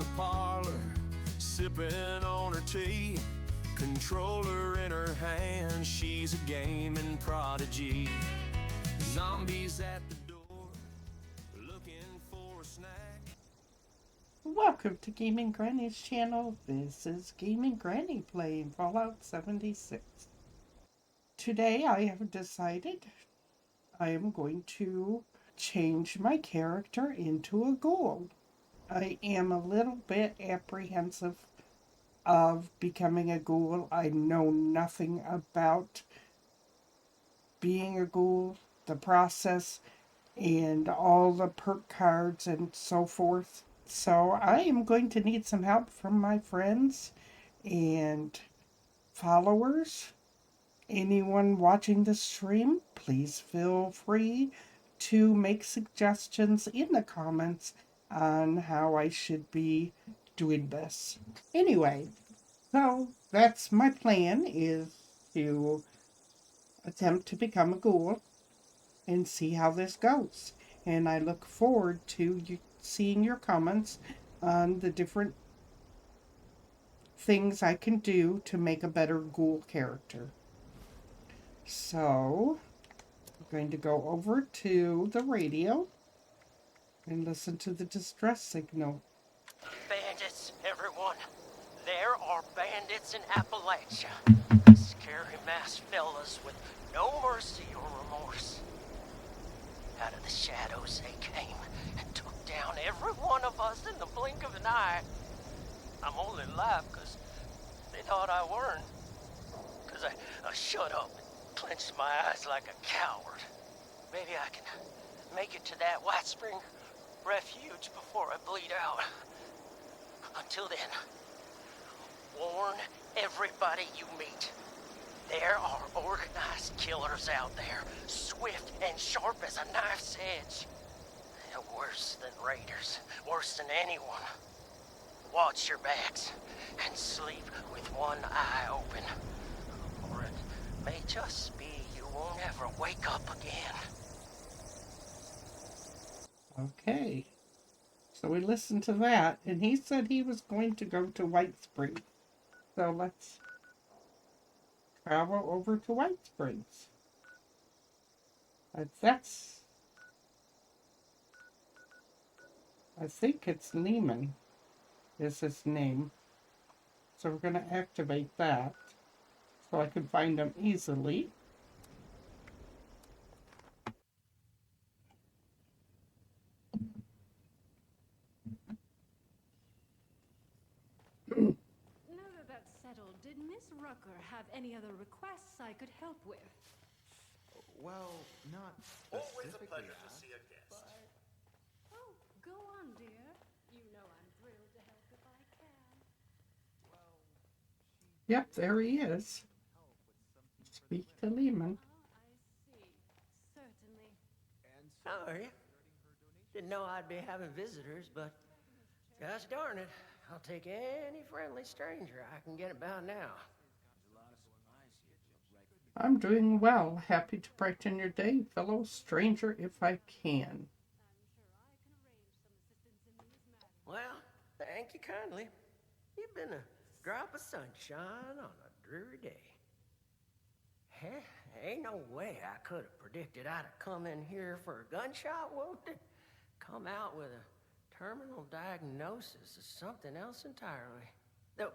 the parlor, sipping on her tea. Controller in her hand, she's a gaming prodigy. Zombies at the door, looking for a snack. Welcome to Gaming Granny's channel. This is Gaming Granny playing Fallout 76. Today I have decided I am going to change my character into a ghoul. I am a little bit apprehensive of becoming a ghoul. I know nothing about being a ghoul, the process, and all the perk cards and so forth. So I am going to need some help from my friends and followers. Anyone watching the stream, please feel free to make suggestions in the comments on how I should be doing this. Anyway, so that's my plan, is to attempt to become a ghoul and see how this goes. And I look forward to seeing your comments on the different things I can do to make a better ghoul character. So, I'm going to go over to the radio and listen to the distress signal. Bandits, everyone. There are bandits in Appalachia. Scary masked fellas with no mercy or remorse. Out of the shadows they came and took down every one of us in the blink of an eye. I'm only alive because they thought I weren't. Because I shut up and clenched my eyes like a coward. Maybe I can make it to that White Spring refuge before I bleed out. Until then, warn everybody you meet. There are organized killers out there, swift and sharp as a knife's edge. They're worse than raiders, worse than anyone. Watch your backs and sleep with one eye open. Or it may just be you won't ever wake up again. Okay. So we listened to that, and he said he was going to go to White Springs. So let's travel over to White Springs. That's I think it's Lehman is his name. So we're going to activate that so I can find him easily. Now that that's settled, did Miss Rucker have any other requests I could help with? Well, not Always a specifically. pleasure to see a guest. Oh, go on, dear. You know I'm thrilled to help if I can. Yep, there he is. Speak to Lehman. Ah, I see. Certainly. How are you? Didn't know I'd be having visitors, but gosh darn it, I'll take any friendly stranger I can get about now. I'm doing well. Happy to brighten your day, fellow stranger, if I can. Well, thank you kindly. You've been a drop of sunshine on a dreary day. Heh, ain't no way I could have predicted I'd have come in here for a gunshot wound and come out with a terminal diagnosis of something else entirely. Though,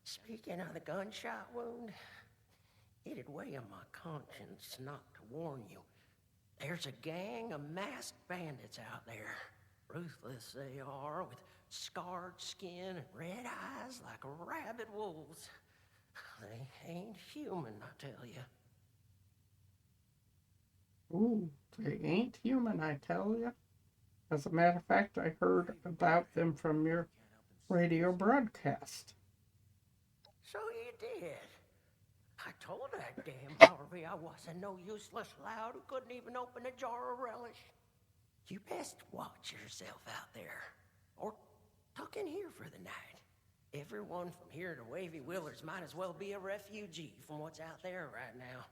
speaking of the gunshot wound, it'd weigh on my conscience not to warn you. There's a gang of masked bandits out there. Ruthless they are, with scarred skin and red eyes like rabid wolves. They ain't human, I tell you. Ooh, they ain't human, I tell you. As a matter of fact, I heard about them from your radio broadcast. So you did. I told that damn Harvey I wasn't no useless lout who couldn't even open a jar of relish. You best watch yourself out there, or tuck in here for the night. Everyone from here to Wavy Willers might as well be a refugee from what's out there right now.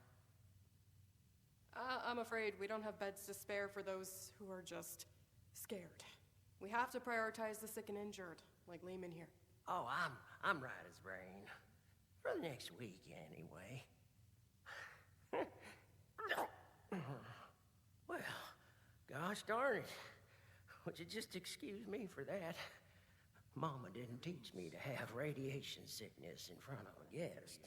I'm afraid we don't have beds to spare for those who are just scared. We have to prioritize the sick and injured. like Lehman here? Oh, I'm right as rain. For the next week, anyway. Well, gosh darn it. Would you just excuse me for that? Mama didn't teach me to have radiation sickness in front of a guest.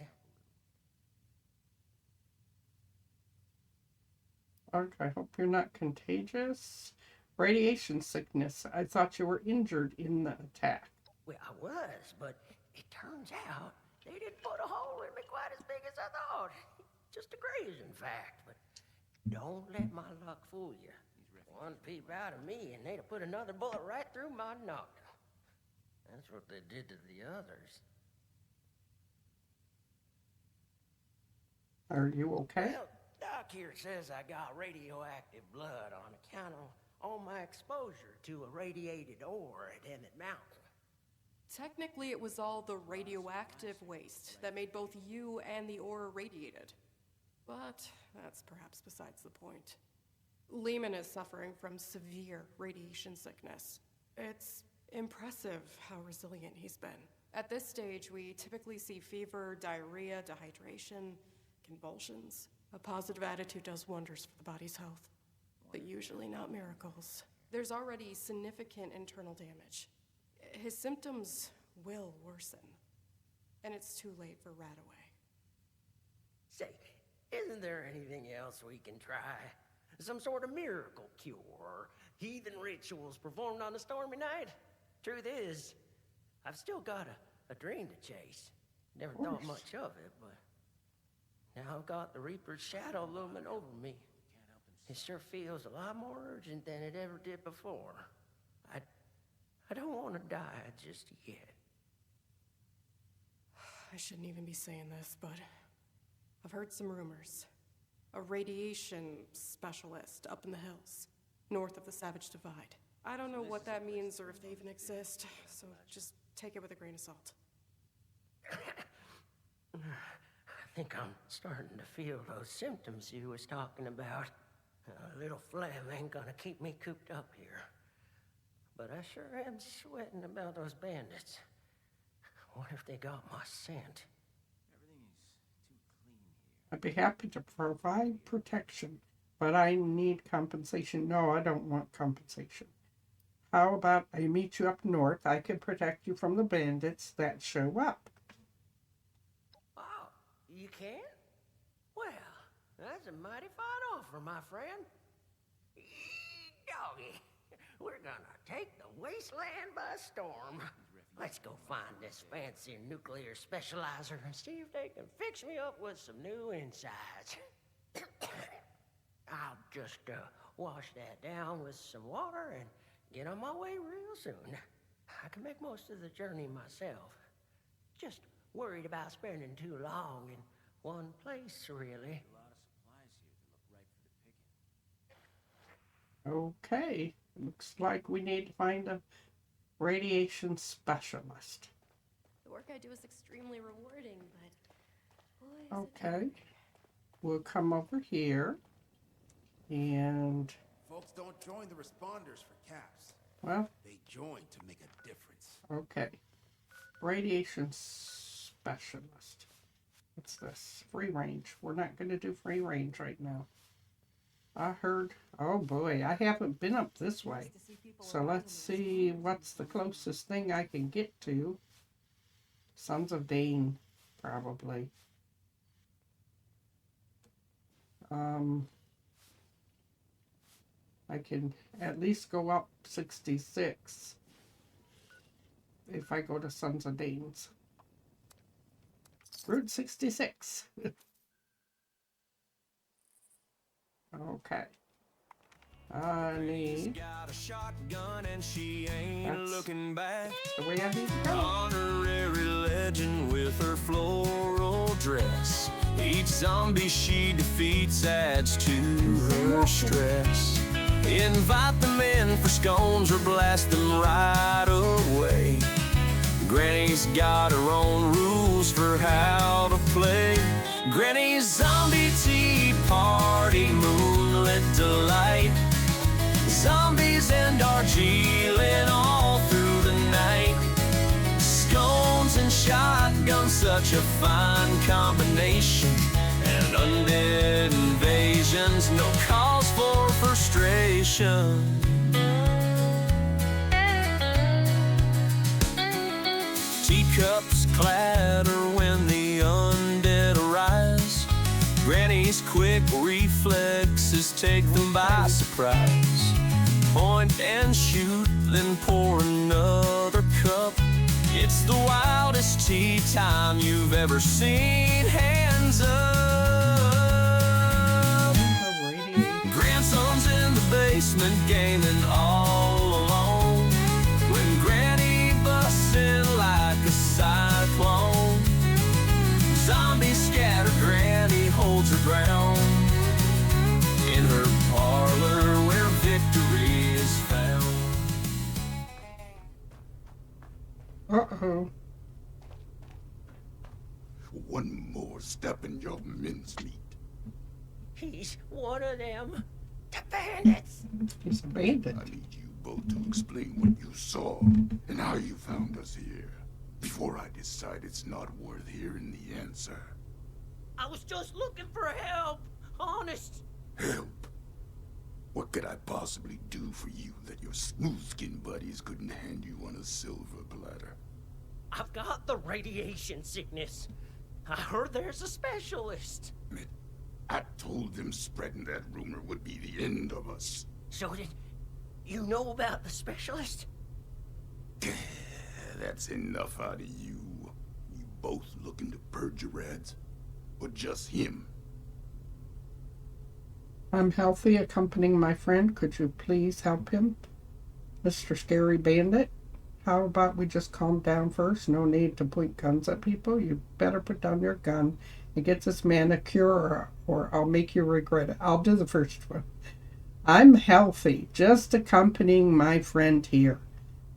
Okay, I hope you're not contagious. Radiation sickness. I thought you were injured in the attack. Well, I was, but it turns out they didn't put a hole in me quite as big as I thought. Just a graze, in fact, but don't let my luck fool you. One peep out of me, and they'd have put another bullet right through my noggin. That's what they did to the others. Are you okay? Well, Doc here says I got radioactive blood on account of all my exposure to a radiated ore at Emmett Mountain. Technically, it was all the radioactive waste that made both you and the ore irradiated. But that's perhaps besides the point. Lehman is suffering from severe radiation sickness. It's impressive how resilient he's been. At this stage, we typically see fever, diarrhea, dehydration, convulsions. A positive attitude does wonders for the body's health, but usually not miracles. There's already significant internal damage. His symptoms will worsen, and it's too late for Radaway. Say, isn't there anything else we can try? Some sort of miracle cure, or heathen rituals performed on a stormy night? Truth is, I've still got a dream to chase. Never thought much of it, but now I've got the Reaper's shadow looming over me. It sure feels a lot more urgent than it ever did before. I don't want to die just yet. I shouldn't even be saying this, but I've heard some rumors. A radiation specialist up in the hills, north of the Savage Divide. I don't know what that means or if they even exist, so just take it with a grain of salt. I think I'm starting to feel those symptoms you was talking about. A little phlegm ain't gonna keep me cooped up here. But I sure am sweating about those bandits. What if they got my scent? I'd be happy to provide protection, but I need compensation. No, I don't want compensation. How about I meet you up north? I can protect you from the bandits that show up. Oh, you can? Well, that's a mighty fine offer, my friend. Doggy, we're gonna take the wasteland by storm. Let's go find this fancy nuclear specializer and see if they can fix me up with some new insides. I'll just wash that down with some water and get on my way real soon. I can make most of the journey myself. Just worried about spending too long in one place, really. Okay, looks like we need to find a radiation specialist. The work I do is extremely rewarding, but boy, Okay, we'll come over here and, Folks don't join the responders for caps. well, They join to make a difference. okay. Radiation specialist. What's this? Free range. We're not going to do free range right now. I heard, oh boy, I haven't been up this way. So let's see what's the closest thing I can get to. Sons of Dane, probably. I can at least go up 66 if I go to Sons of Dane's. Route 66. Okay. I need Got a shotgun and she ain't That's- looking back. the way I need to go. Honorary legend with her floral dress. Each zombie she defeats adds to her stress. Invite them in for scones or blast them right away. Granny's got her own rules for how to play. Granny's zombie tea party, moonlit delight. Zombies and Darjeeling all through the night. such a fine combination. And undead invasions, no cause for frustration. Teacups clatter when the undead arise. Granny's quick reflexes take them by surprise. Point and shoot, then pour another cup. It's the wildest tea time you've ever seen. Hands up. Grandson's in the basement gaming all alone. When Granny busts in like a cyclone. Zombies scatter, Granny holds her ground. In her parlor where victory is found. Uh-oh. One more step in your mincemeat. He's one of them. The bandits. He's a bandit. I need you both to explain what you saw and how you found us here. Before I decide it's not worth hearing the answer. I was just looking for help. Honest. Help? What could I possibly do for you that your smooth-skinned buddies couldn't hand you on a silver platter? I've got the radiation sickness. I heard there's a specialist. I told them spreading that rumor would be the end of us. So did you know about the specialist? That's enough out of you. You both looking to purge your rats? Or just him? I'm healthy, accompanying my friend. Could you please help him? Mr. Scary Bandit? How about we just calm down first? No need to point guns at people. You better put down your gun and get this man a cure, or I'll make you regret it. I'll do the first one. I'm healthy, just accompanying my friend here.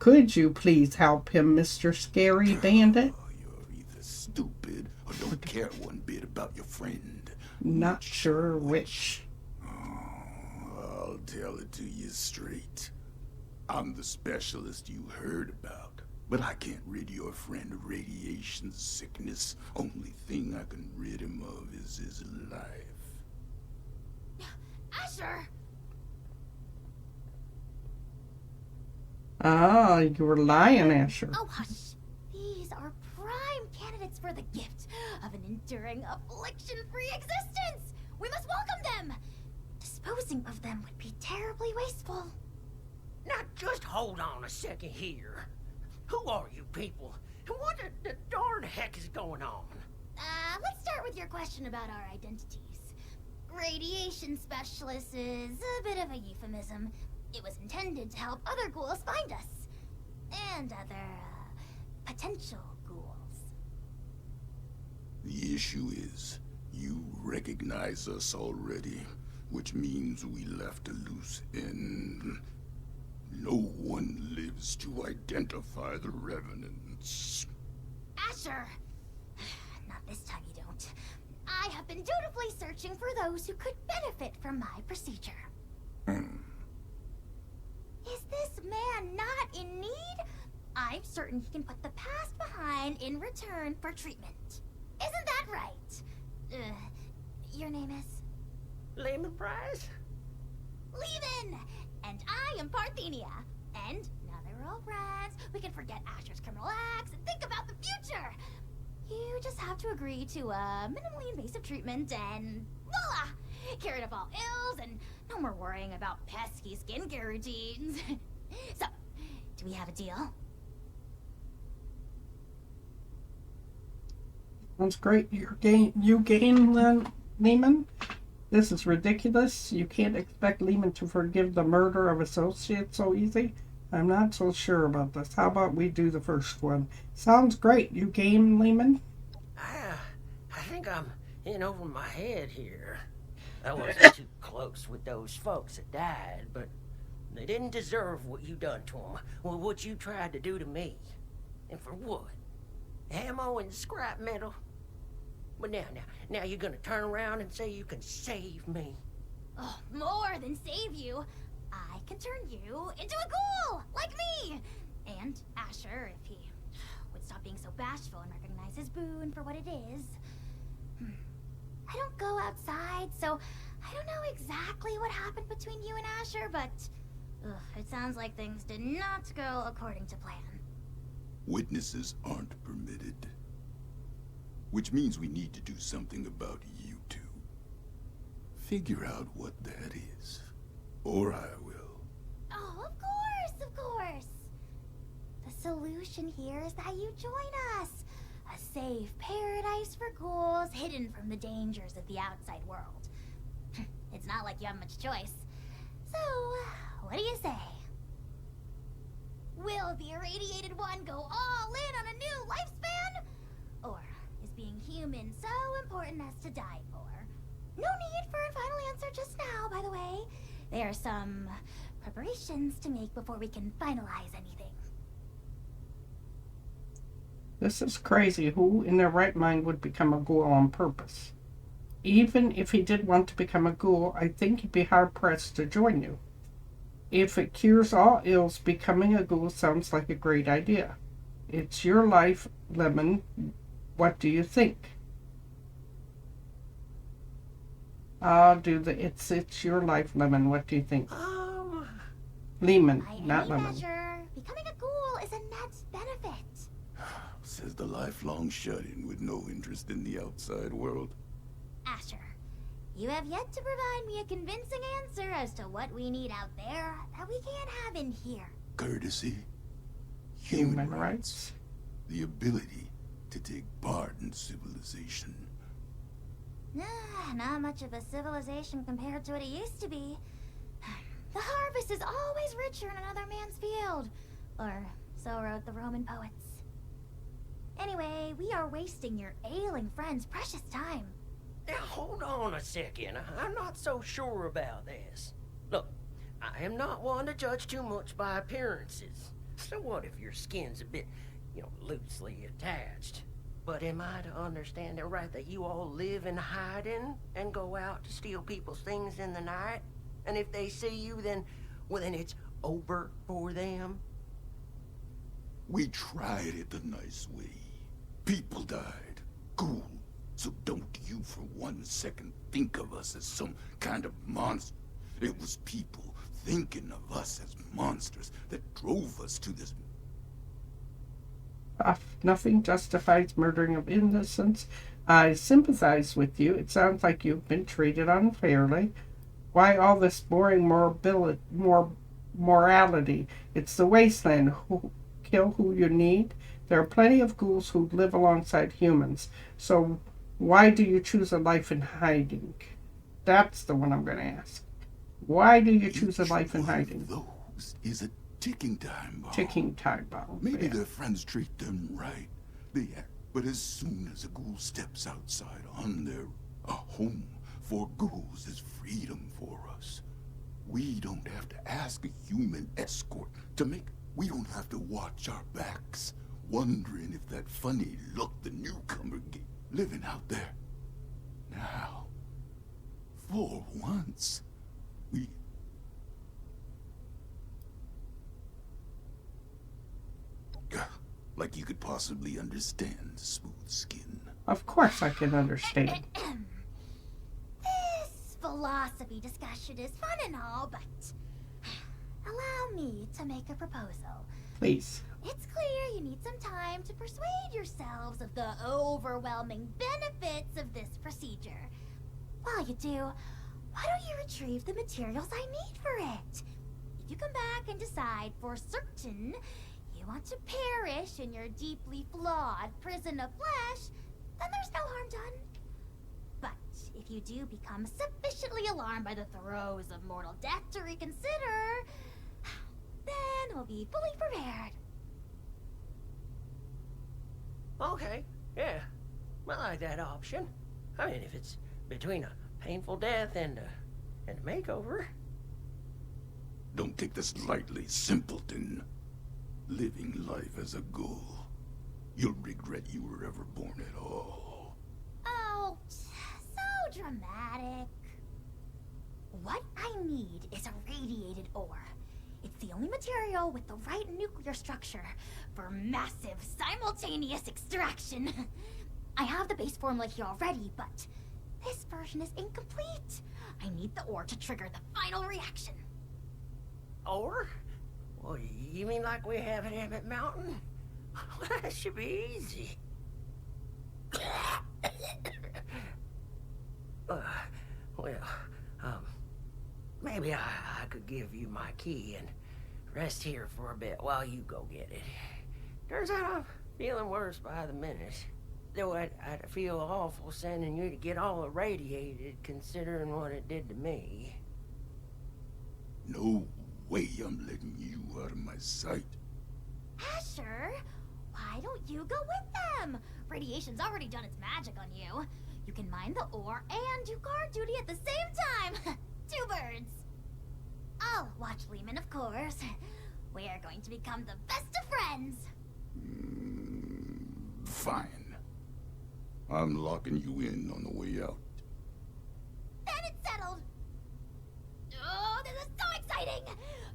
Could you please help him, Mr. Scary Bandit? Oh, you're either stupid or don't care one bit about your friend. Not sure which. I'll tell it to you straight. I'm the specialist you heard about, but I can't rid your friend of radiation sickness. Only thing I can rid him of is his life. Asher! Ah, you were lying, Asher. Oh, hush. These are prime candidates for the gift of an enduring affliction-free existence. We must welcome them. Disposing of them would be terribly wasteful. Now just hold on a second here. Who are you people? And what the darn heck is going on? Let's start with your question about our identities. Radiation specialist is a bit of a euphemism. It was intended to help other ghouls find us. And other, potential ghouls. The issue is, you recognize us already, which means we left a loose end. No one lives to identify the revenants. Asher! Not this time you don't. I have been dutifully searching for those who could benefit from my procedure. Is this man not in need? I'm certain he can put the past behind in return for treatment. Isn't that right? Your name is? Lemon Prize? Levin! And I am Parthenia. And now that we're all friends, we can forget Asher's criminal acts and think about the future. You just have to agree to minimally invasive treatment and voila! Cured of all ills and no more worrying about pesky skincare routines. So, do we have a deal? That's great. You gain Lehman. This is ridiculous. You can't expect Lehman to forgive the murder of associates so easy. I'm not so sure about this. How about we do the first one? Sounds great. You game, Lehman? I think I'm in over my head here. I wasn't too close with those folks that died, but they didn't deserve what you done to them. Well, what you tried to do to me. And for what? Ammo and scrap metal? But now you're gonna turn around and say you can save me. Oh, more than save you. I can turn you into a ghoul, like me. And Asher, if he would stop being so bashful and recognize his boon for what it is. I don't go outside, so I don't know exactly what happened between you and Asher, but it sounds like things did not go according to plan. Witnesses aren't permitted. Which means we need to do something about you two. Figure out what that is. Or I will. Oh, of course, of course. The solution here is that you join us. A safe paradise for ghouls hidden from the dangers of the outside world. It's not like you have much choice. So, what do you say? Will the irradiated one go all in on a new lifespan? Or is being human so important as to die for? No need for a final answer just now, by the way. There are some preparations to make before we can finalize anything. This is crazy. Who in their right mind would become a ghoul on purpose? Even if he did want to become a ghoul, I think he'd be hard-pressed to join you. If it cures all ills, becoming a ghoul sounds like a great idea. It's your life, Lemon. What do you think? I'll do the it's your life, Lemon. What do you think? Lehman, By not any Lemon. measure, becoming a ghoul is a net benefit. Says the lifelong shut-in with no interest in the outside world. Asher, you have yet to provide me a convincing answer as to what we need out there that we can't have in here. Courtesy. Human rights. The ability to take part in civilization. Not much of a civilization compared to what it used to be. The harvest is always richer in another man's field. Or so wrote the Roman poets. Anyway, we are wasting your ailing friend's precious time. Now, hold on a second. I'm not so sure about this. Look, I am not one to judge too much by appearances. So what if your skin's a bit, loosely attached? But am I to understand it right that you all live in hiding and go out to steal people's things in the night? And if they see you, then it's over for them? We tried it the nice way. People died. Cool. So don't you for 1 second think of us as some kind of monster. It was people thinking of us as monsters that drove us to this. Nothing justifies murdering of innocents. I sympathize with you. It sounds like you've been treated unfairly. Why all this boring morality? It's the wasteland. Kill who you need. There are plenty of ghouls who live alongside humans. So why do you choose a life in hiding? That's the one I'm going to ask. Why do you choose a life in hiding? Those is a ticking time bomb. Ticking time bomb. Maybe Yeah. their friends treat them right. But as soon as a ghoul steps outside on a home for ghouls is freedom for us. We don't have to ask a human escort to make. We don't have to watch our backs, wondering if that funny look the newcomer gave living out there. Now, for once, we. Like you could possibly understand smooth skin. Of course I can understand. This philosophy discussion is fun and all, but allow me to make a proposal. Please. It's clear you need some time to persuade yourselves of the overwhelming benefits of this procedure. While you do, why don't you retrieve the materials I need for it? If you come back and decide for certain you want to perish in your deeply flawed prison of flesh, then there's no harm done. But if you do become sufficiently alarmed by the throes of mortal death to reconsider, then we'll be fully prepared. Okay, yeah. I like that option. I mean, if it's between a painful death and a makeover. Don't take this lightly, simpleton. Living life as a ghoul. You'll regret you were ever born at all. Oh, so dramatic. What I need is a radiated ore. It's the only material with the right nuclear structure for massive simultaneous extraction. I have the base formula here already, but this version is incomplete. I need the ore to trigger the final reaction. Or? Well, you mean like we have at Emmett Mountain? That should be easy. Maybe I could give you my key and rest here for a bit while you go get it. Turns out I'm feeling worse by the minute. Though I'd feel awful sending you to get all irradiated, considering what it did to me. No way I'm letting you out of my sight. Asher, why don't you go with them? Radiation's already done its magic on you. You can mine the ore and do guard duty at the same time. 2 birds. I'll watch Lehman, of course. We are going to become the best of friends. Fine. I'm locking you in on the way out. Then it's settled. Oh, this is so exciting!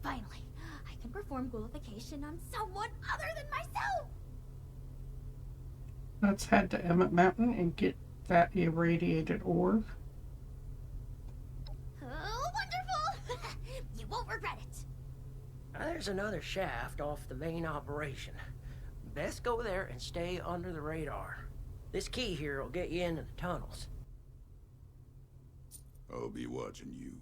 Finally, I can perform ghoulification on someone other than myself. Let's head to Emmett Mountain and get that irradiated ore. Oh, wonderful! You won't regret it. There's another shaft off the main operation. Best go there and stay under the radar. This key here will get you into the tunnels. I'll be watching you,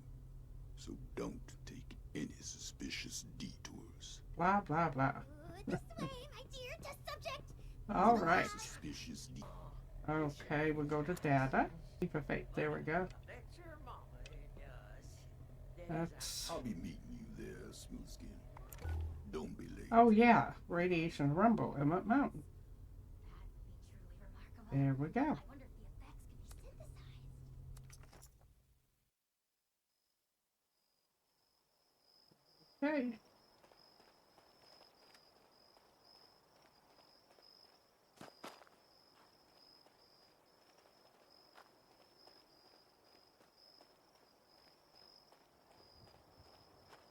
so don't take any suspicious detours. Blah, blah, blah. This way, my dear test subject. All right. Suspicious Okay, we'll go to data. Leap of faith. There we go. Bet your mama it does. That's... I'll be meeting you there, Smoothskin. Don't be late. Oh, yeah. Radiation Rumble, Emmett Mountain. That would be truly remarkable. There we go. I wonder if the effects can be synthesized. Okay.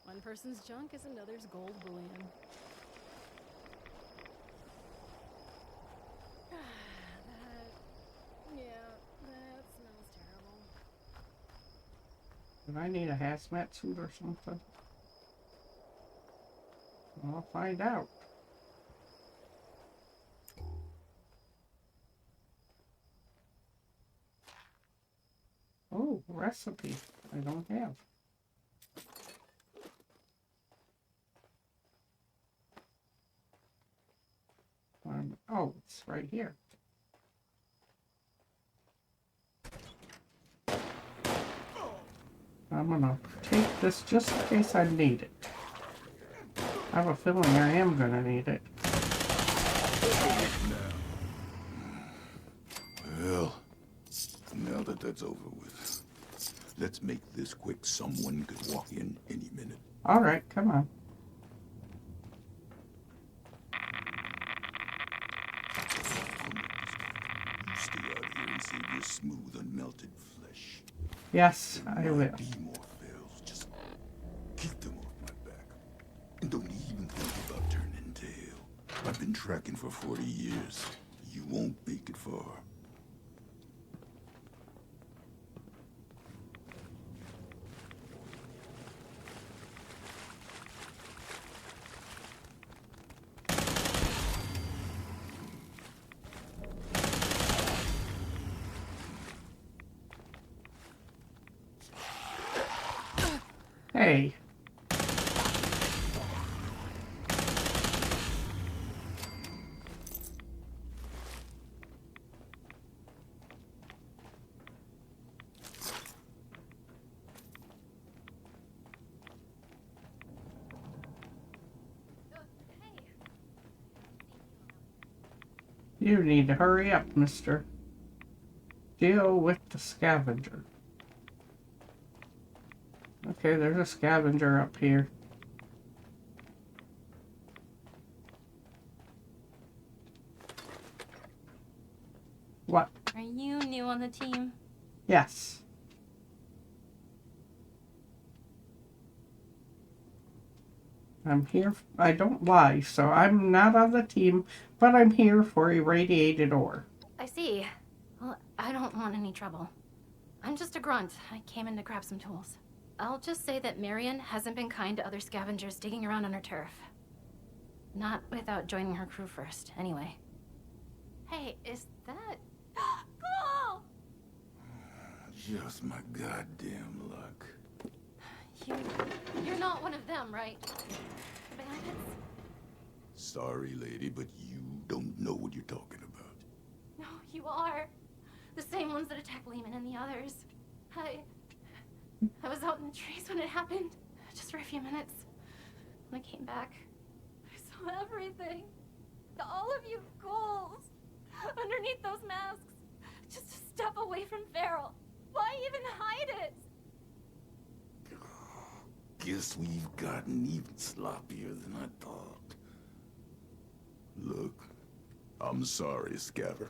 One person's junk is another's gold bullion. That smells terrible. Do I need a hazmat suit or something? I'll find out. Oh, recipe. I don't have. Oh, it's right here. I'm gonna take this just in case I need it. I have a feeling I am gonna need it. Well, now that that's over with, let's make this quick. Someone could walk in any minute. Alright, come on. You stay out here and save your smooth, unmelted flesh. Yes, I will. Be more fails. Just keep them off my back. And don't even think about turning tail. I've been tracking for 40 years. You won't make it far. Hey. You need to hurry up, mister. Deal with the scavenger. Okay, there's a scavenger up here. What? Are you new on the team? Yes. I'm here. I don't lie, so I'm not on the team, but I'm here for irradiated ore. I see. Well, I don't want any trouble. I'm just a grunt. I came in to grab some tools. I'll just say that Marion hasn't been kind to other scavengers digging around on her turf. Not without joining her crew first, anyway. Hey, is that... Cool! Just my goddamn luck. You're not one of them, right? Bandits? Sorry, lady, but you don't know what you're talking about. No, you are. The same ones that attacked Lehman and the others. I was out in the trees when it happened, just for a few minutes. When I came back, I saw everything. All of you ghouls, underneath those masks, just a step away from Feral. Why even hide it? Guess we've gotten even sloppier than I thought. Look, I'm sorry, Scaver,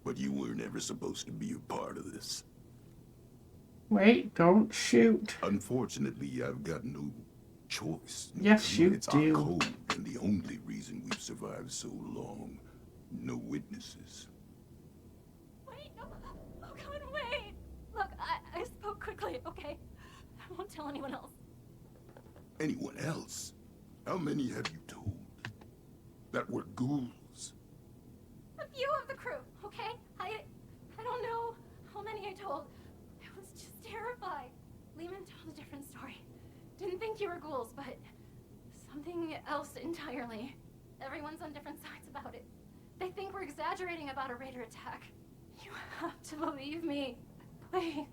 but you weren't ever supposed to be a part of this. Wait, don't shoot. Unfortunately, I've got no choice. Yes, you it's do. our code, and the only reason we've survived so long. No witnesses. Wait, no. Oh, God, wait. Look, I spoke quickly, okay? I won't tell anyone else. Anyone else? How many have you told? That were ghouls? A few of the crew, okay? I don't know how many I told. I was just terrified. Lehman told a different story. Didn't think you were ghouls, but something else entirely. Everyone's on different sides about it. They think we're exaggerating about a raider attack. You have to believe me. Please.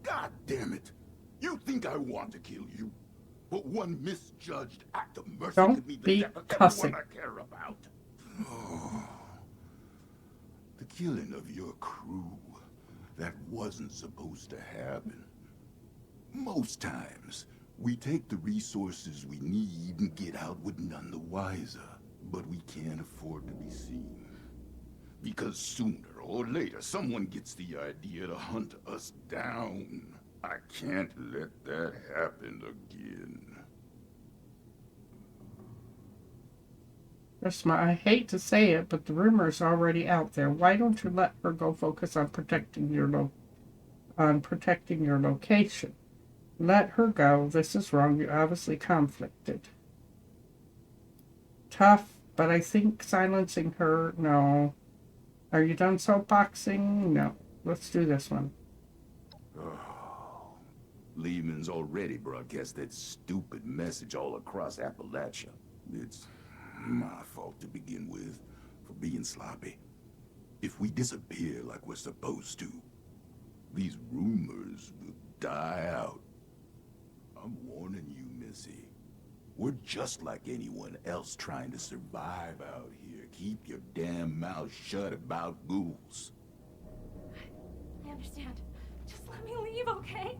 God damn it! You think I want to kill you? But one misjudged act of mercy Don't could be the be death of cussing. everyone I care about. Oh, the killing of your crew. That wasn't supposed to happen. Most times, we take the resources we need and get out with none the wiser. But we can't afford to be seen. Because sooner or later, someone gets the idea to hunt us down. I can't let that happen again. Prisma, I hate to say it, but the rumor's already out there. Why don't you let her go focus on protecting your location? Let her go. This is wrong. You're obviously conflicted. Tough, but I think silencing her, no. Are you done soapboxing? No. Let's do this one. Oh, Lehman's already broadcast that stupid message all across Appalachia. It's my fault to begin with, for being sloppy. If we disappear like we're supposed to, these rumors will die out. I'm warning you, Missy. We're just like anyone else trying to survive out here. Keep your damn mouth shut about ghouls. I understand. Just let me leave, okay?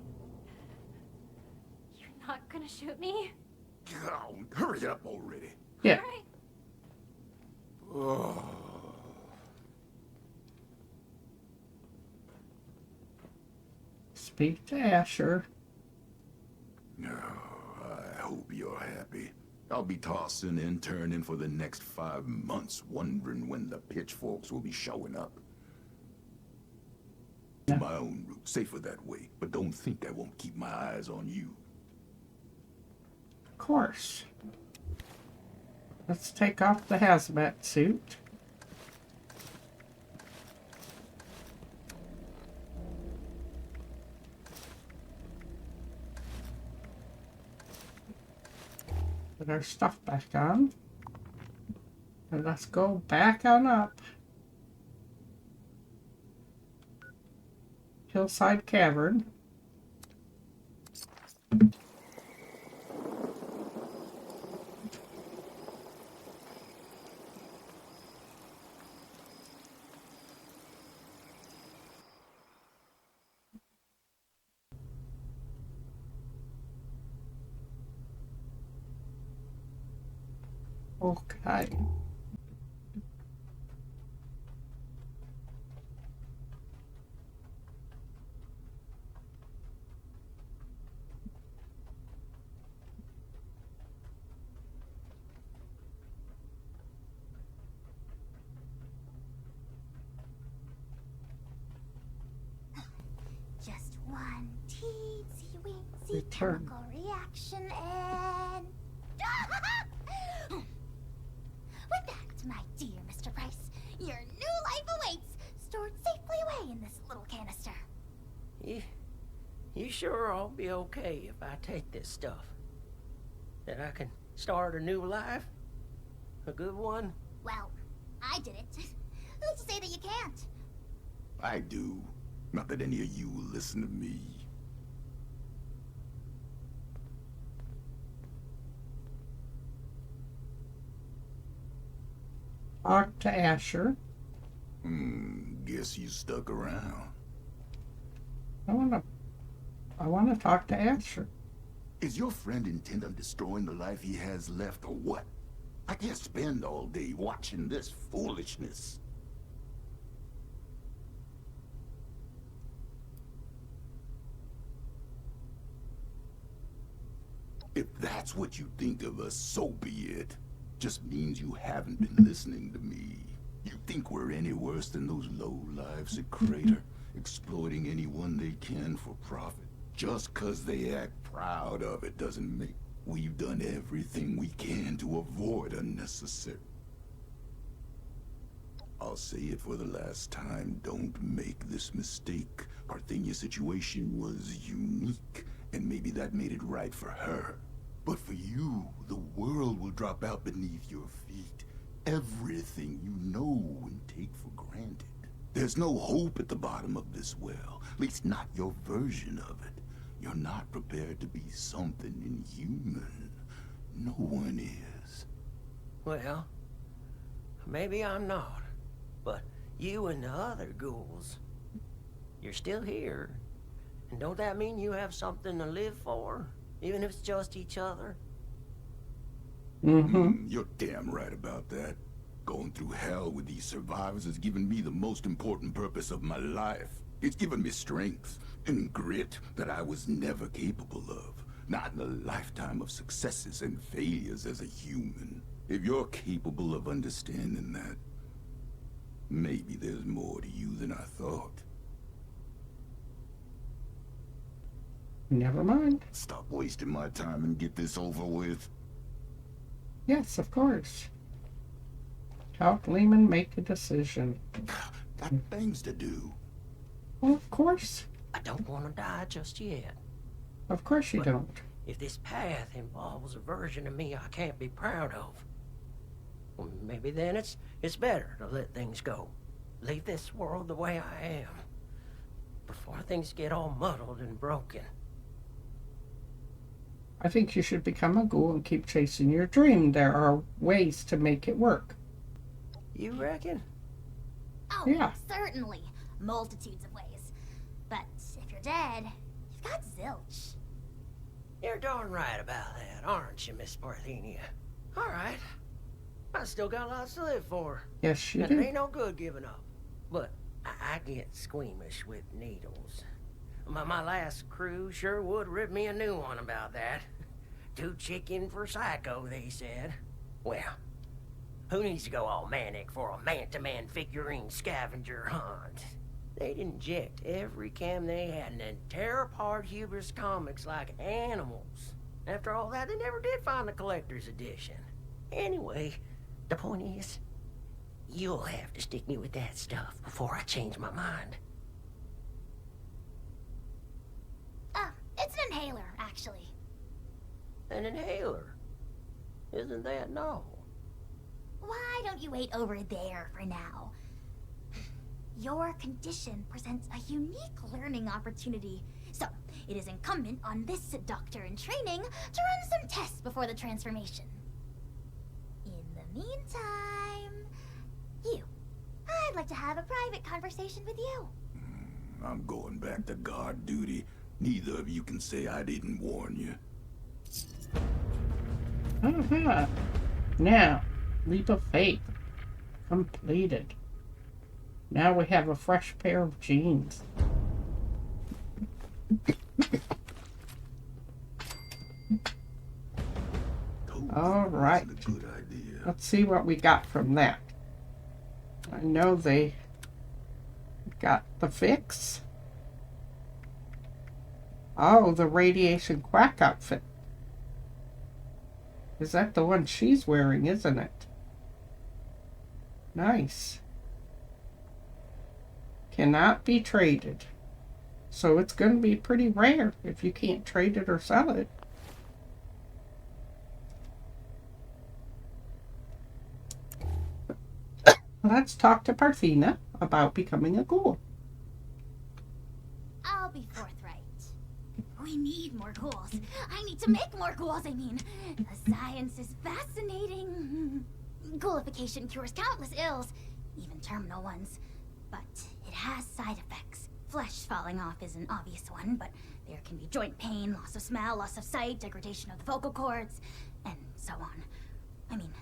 You're not gonna shoot me? Oh, hurry up already. Yeah. All right. Oh. Speak to Asher. No, I hope you're happy. I'll be tossing and turning for the next 5 months, wondering when the pitchforks will be showing up. To my own route, safer that way, but don't think I won't keep my eyes on you. Of course. Let's take off the hazmat suit. Put our stuff back on. And let's go back on up. Hillside Cavern. Okay. turn. chemical reaction and... With that, my dear Mr. Price, your new life awaits, stored safely away in this little canister. You sure I'll be okay if I take this stuff? That I can start a new life? A good one? Well, I did it. Who's to say that you can't? I do. Not that any of you will listen to me. Talk to Asher. Guess you stuck around. I wanna talk to Asher. Is your friend intent on destroying the life he has left, or what? I can't spend all day watching this foolishness. If that's what you think of us, so be it. Just means you haven't been listening to me. You think we're any worse than those low-lives at Crater, exploiting anyone they can for profit. Just 'cause they act proud of it doesn't make... We've done everything we can to avoid unnecessary... I'll say it for the last time, don't make this mistake. Parthenia's situation was unique, and maybe that made it right for her. But for you, the world will drop out beneath your feet. Everything you know and take for granted. There's no hope at the bottom of this well, at least not your version of it. You're not prepared to be something inhuman. No one is. Well, maybe I'm not. But you and the other ghouls, you're still here. And don't that mean you have something to live for? Even if it's just each other? You're damn right about that. Going through hell with these survivors has given me the most important purpose of my life. It's given me strength and grit that I was never capable of. Not in a lifetime of successes and failures as a human. If you're capable of understanding that, maybe there's more to you than I thought. Never mind. Stop wasting my time and get this over with. Yes, of course. Help Lehman make a decision. Got things to do. Well, of course. I don't want to die just yet. Of course you don't. If this path involves a version of me I can't be proud of, well, maybe then it's better to let things go. Leave this world the way I am. Before things get all muddled and broken. I think you should become a ghoul and keep chasing your dream. There are ways to make it work. You reckon? Oh, Yeah. certainly. Multitudes of ways. But if you're dead, you've got zilch. You're darn right about that, aren't you, Miss Parthenia? All right. I still got lots to live for. Yes, you And it do. ain't no good giving up. But I get squeamish with needles. My last crew sure would rip me a new one about that. Too chicken for psycho, they said. Well, who needs to go all manic for a man-to-man figurine scavenger hunt? They'd inject every cam they had and then tear apart Hubris comics like animals. After all that, they never did find the collector's edition. Anyway, the point is, you'll have to stick me with that stuff before I change my mind. It's an inhaler, actually. An inhaler? Isn't that novel? Why don't you wait over there for now? Your condition presents a unique learning opportunity. So, it is incumbent on this doctor in training to run some tests before the transformation. In the meantime, I'd like to have a private conversation with you. I'm going back to guard duty. Neither of you can say I didn't warn you. Uh-huh. Now, leap of faith. Completed. Now we have a fresh pair of jeans. All right. That's a good idea. Let's see what we got from that. I know they got the fix. Oh, the radiation quack outfit. Is that the one she's wearing, isn't it? Nice. Cannot be traded. So it's going to be pretty rare if you can't trade it or sell it. Let's talk to Parthena about becoming a ghoul. I'll be forthright. We need more ghouls. I need to make more ghouls, I mean. The science is fascinating. Ghoulification cures countless ills, even terminal ones. But it has side effects. Flesh falling off is an obvious one, but there can be joint pain, loss of smell, loss of sight, degradation of the vocal cords, and so on. I mean,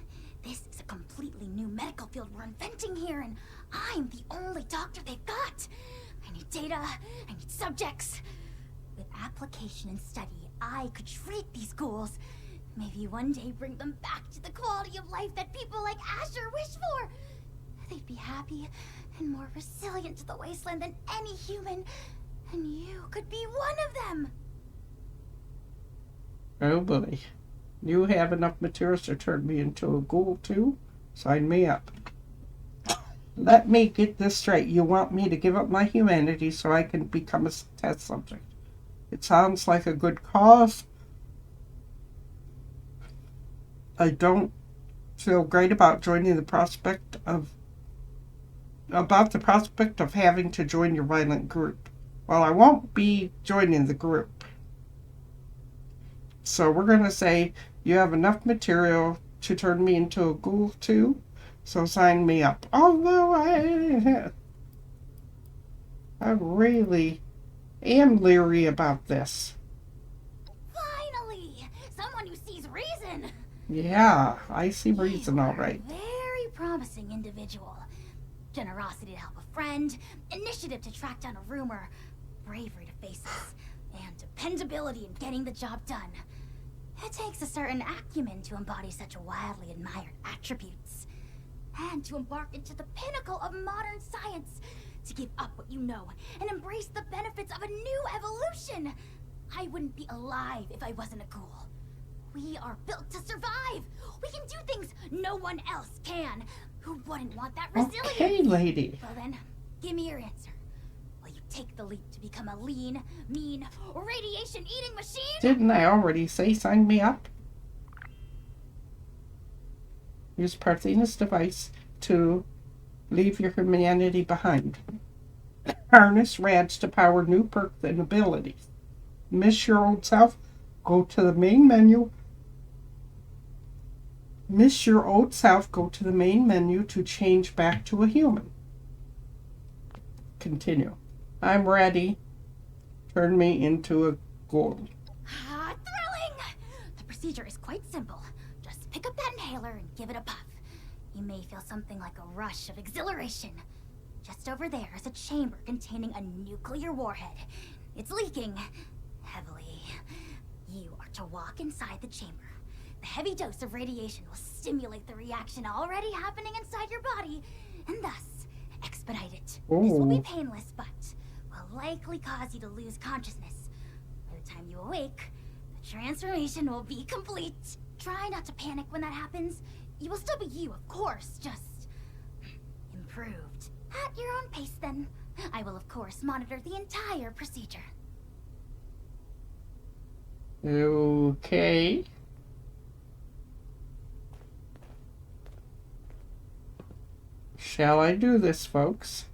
this is a completely new medical field we're inventing here, and I'm the only doctor they've got. I need data, I need subjects. With application and study, I could treat these ghouls. Maybe one day bring them back to the quality of life that people like Asher wish for. They'd be happy and more resilient to the wasteland than any human. And you could be one of them. Oh boy. You have enough materials to turn me into a ghoul too? Sign me up. Let me get this straight. You want me to give up my humanity so I can become a test subject. It sounds like a good cause. I don't feel great about joining the prospect of having to join your violent group. Well, I won't be joining the group. So we're going to say you have enough material to turn me into a ghoul too, so sign me up. Although I really am leery about this. Finally! Someone who sees reason! Yeah, I see reason all right. Very promising individual. Generosity to help a friend, initiative to track down a rumor, bravery to face us, and dependability in getting the job done. It takes a certain acumen to embody such wildly admired attributes. And to embark into the pinnacle of modern science. To give up what you know and embrace the benefits of a new evolution. I wouldn't be alive if I wasn't a ghoul. We are built to survive. We can do things no one else can. Who wouldn't want that resilience? Okay, lady. Well then, give me your answer. Will you take the leap to become a lean, mean, radiation-eating machine? Didn't I already say sign me up? Use Parthena's device to leave your humanity behind. Harness rads to power new perks and abilities. Miss your old self? Go to the main menu. Miss your old self, go to the main menu to change back to a human. Continue. I'm ready. Turn me into a ghoul. Thrilling! The procedure is quite simple. Just pick up that inhaler and give it a puff. You may feel something like a rush of exhilaration. Just over there is a chamber containing a nuclear warhead. It's leaking heavily. You are to walk inside the chamber. The heavy dose of radiation will stimulate the reaction already happening inside your body, and thus expedite it. This will be painless, but will likely cause you to lose consciousness. By the time you awake, the transformation will be complete. Try not to panic when that happens. You will still be you, of course, just improved. At your own pace, then. I will, of course, monitor the entire procedure. Okay. Shall I do this, folks?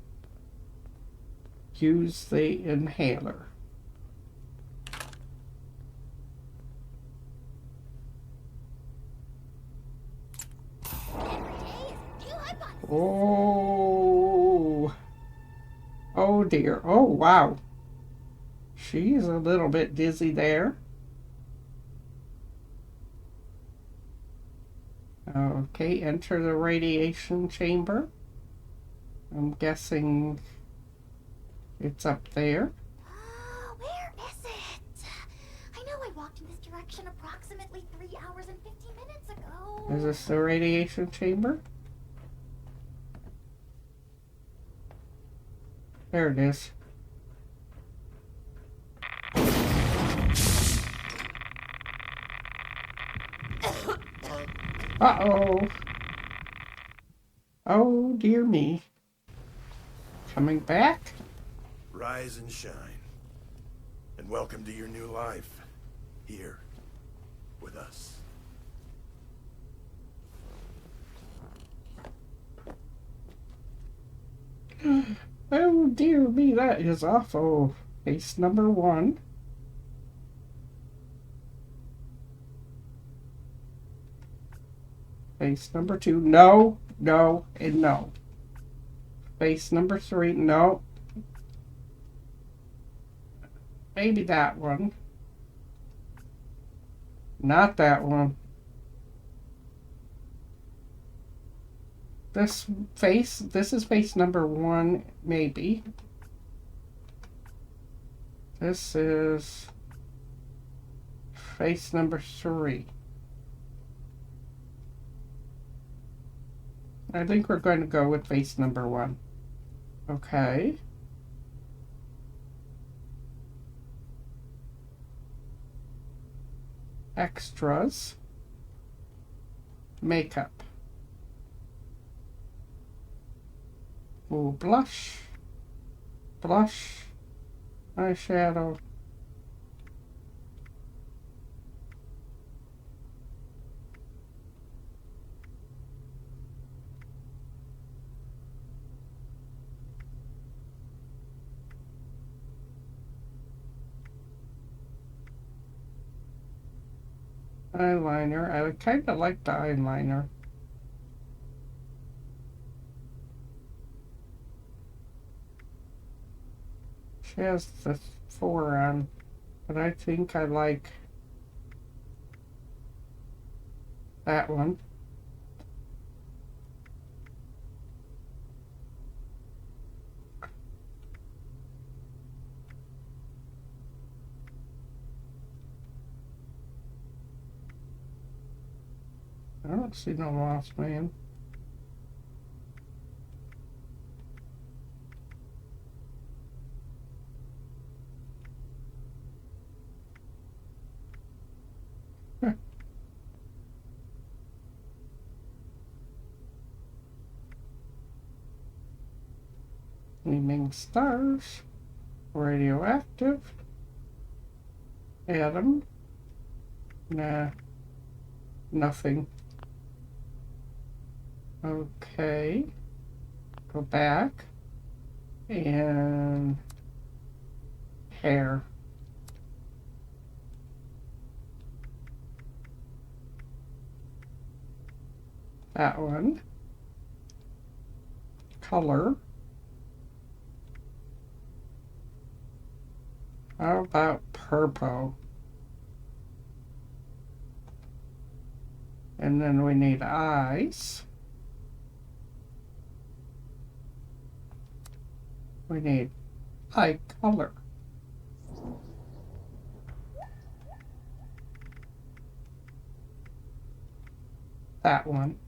Use the inhaler. Oh. Oh dear. Oh wow. She's a little bit dizzy there. Okay, enter the radiation chamber. I'm guessing it's up there. Where is it? I know I walked in this direction approximately 3 hours and 15 minutes ago. Is this the radiation chamber? There it is. Uh-oh. Oh, dear me. Coming back? Rise and shine. And welcome to your new life. Here. With us. Oh, dear me, that is awful. Face number 1. Face number 2. No, no, and no. Face number 3. No. Maybe that one. Not that one. This is face number 1, maybe. This is face number 3. I think we're going to go with face number 1. Okay. Extras. Makeup. Ooh, blush. Blush. Eyeshadow. Eyeliner. I kind of like the eyeliner. She has the 4 on, but I think I like that one. I don't see no lost man. Gleaming stars. Radioactive. Atom. Nah. Nothing. Okay. Go back. And hair. That one. Color. How about purple? And then we need eyes. We need eye color. That one.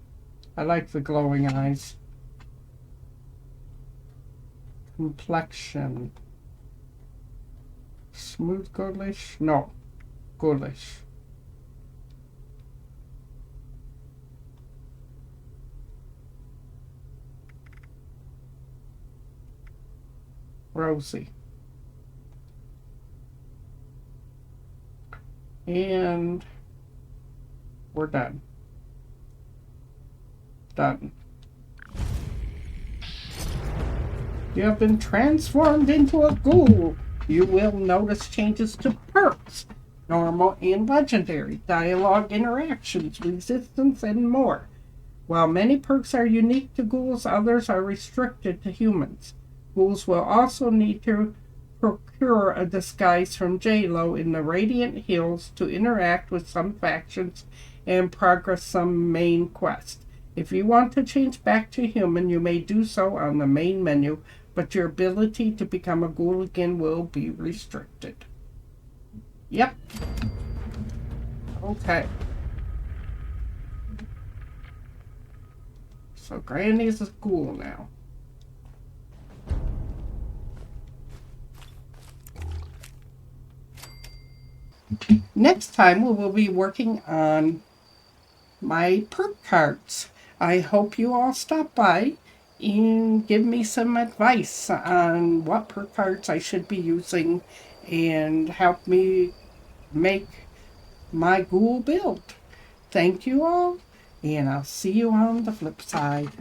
I like the glowing eyes. Complexion. Smooth ghoulish? No. Ghoulish. Rosy. And we're done. Done. You have been transformed into a ghoul. You will notice changes to perks, normal and legendary, dialogue interactions, resistance, and more. While many perks are unique to ghouls, others are restricted to humans. Ghouls will also need to procure a disguise from J-Lo in the Radiant Hills to interact with some factions and progress some main quests. If you want to change back to human, you may do so on the main menu, but your ability to become a ghoul again will be restricted. Yep. Okay. So Granny's a ghoul now. Next time we will be working on my perk cards. I hope you all stop by and give me some advice on what perk cards I should be using and help me make my ghoul build. Thank you all, and I'll see you on the flip side.